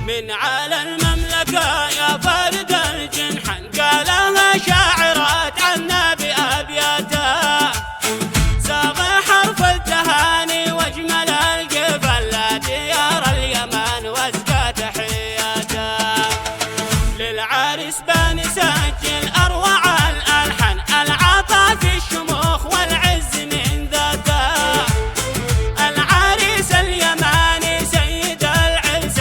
من على المملكة يا فرد الجنحن قالها شاعرات عنا بأبياته، ساغ حرف التهاني واجمل القفل لديار اليمن وازكى تحياته. للعريس بنسجل أروع الألحان العطا في الشموخ والعز من ذاته. العريس اليماني سيد العرس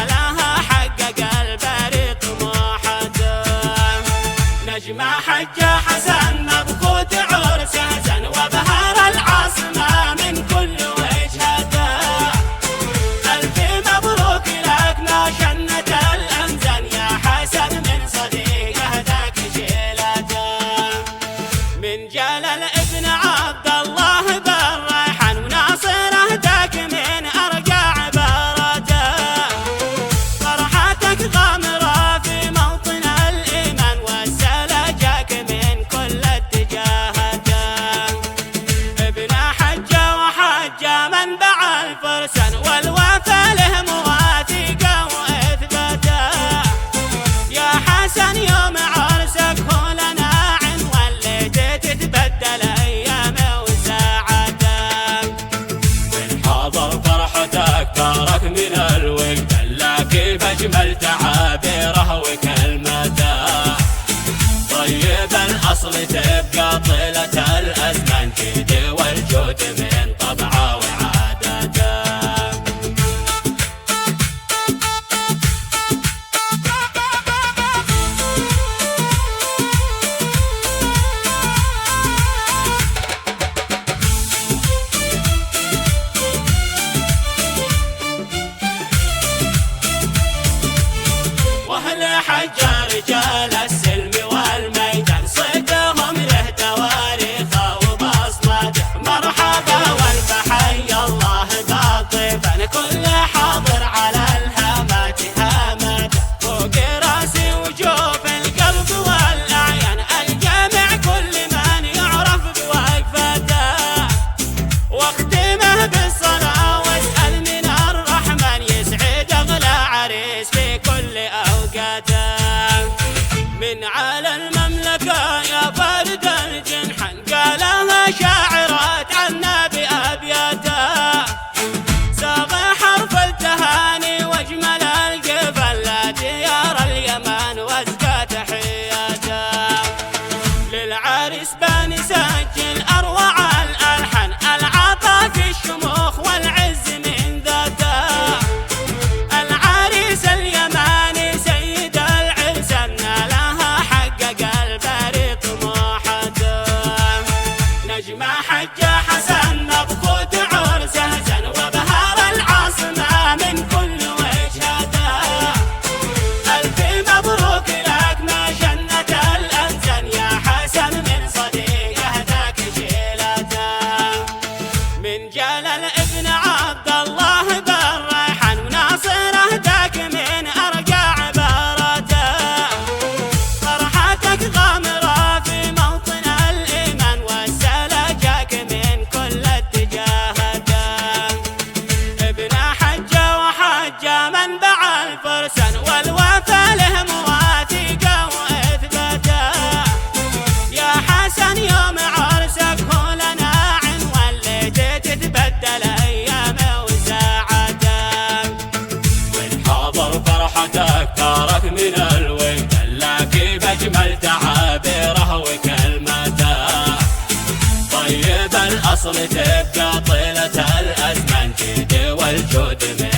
لها حقق البري طموحته. نجمة حجة حسن مبخوت عرسه زن وبهار العاصمة من كل وجهته. ألف مبروك لك ما شنت الأمزن يا حسن من صديقه ذاك شيلته. من جلال ابن عبد الله بالريحان وناصره ذاك من أرجع عباراته. فرحتك غامرة في موطن الإيمان والسلجك من كل اتجاهات. ابن حجة وحجة منبع الفرسان والوفا له مواثيقه وإثباته. يا حسن يوم عرسك هو لنا عنوان ليت تتبدل أيامه وساعاته. من حاضر فرحتك تارك من الوقت لكن أجمل تعابيره وكلماته. طيب الأصل تبقى طيلة الأزمان جد والجود من طبعه وعاداته. واهل حجة رجال السلم والميدان صدهم له تواريخ وبصمته. مرحبا والف حي الله بالضيفان كل حاضر على الهامات هامته. فوق راسي وجوف القلب والاعيان الجامع كل من يعرف بوقفته. واختمه بالصلاة واسأل من الرحمن يسعد اغلى عريس في كل اوقاته. من على المملكة يا فرد الجنحن قالها شاعرات عنا بأبياته. ساغ حرف التهاني واجمل القفل لديار اليمن وازكى تحياته. للعريس بنسجل أروع الألحان العطا في الشموخ والعز من ذاته. العريس اليماني سيد العرس لها حقق البري طموحته. نجمة حجة حسن مبخوت عرسه زن وبهار العاصمة من كل وجهته. ألف مبروك لك ما شنت الأمزن يا حسن من صديقه ذاك شيلته. من جلال ابن عبد الله بالريحان وناصره ذاك من أرجع عباراته. فرحتك غامرة في موطن الإيمان والسلجك من كل اتجاهات. ابن حجة وحجة منبع الفرسان والوفا له مواثيقه وإثباته. يا حسن يوم عرسك هو لنا عنوان ليت تتبدل أيامه وساعاته. من حاضر فرحتك تارك من الوقت لكن أجمل تعابيره وكلماته. طيب الأصل تبقى طيلة الأزمان جد والجود من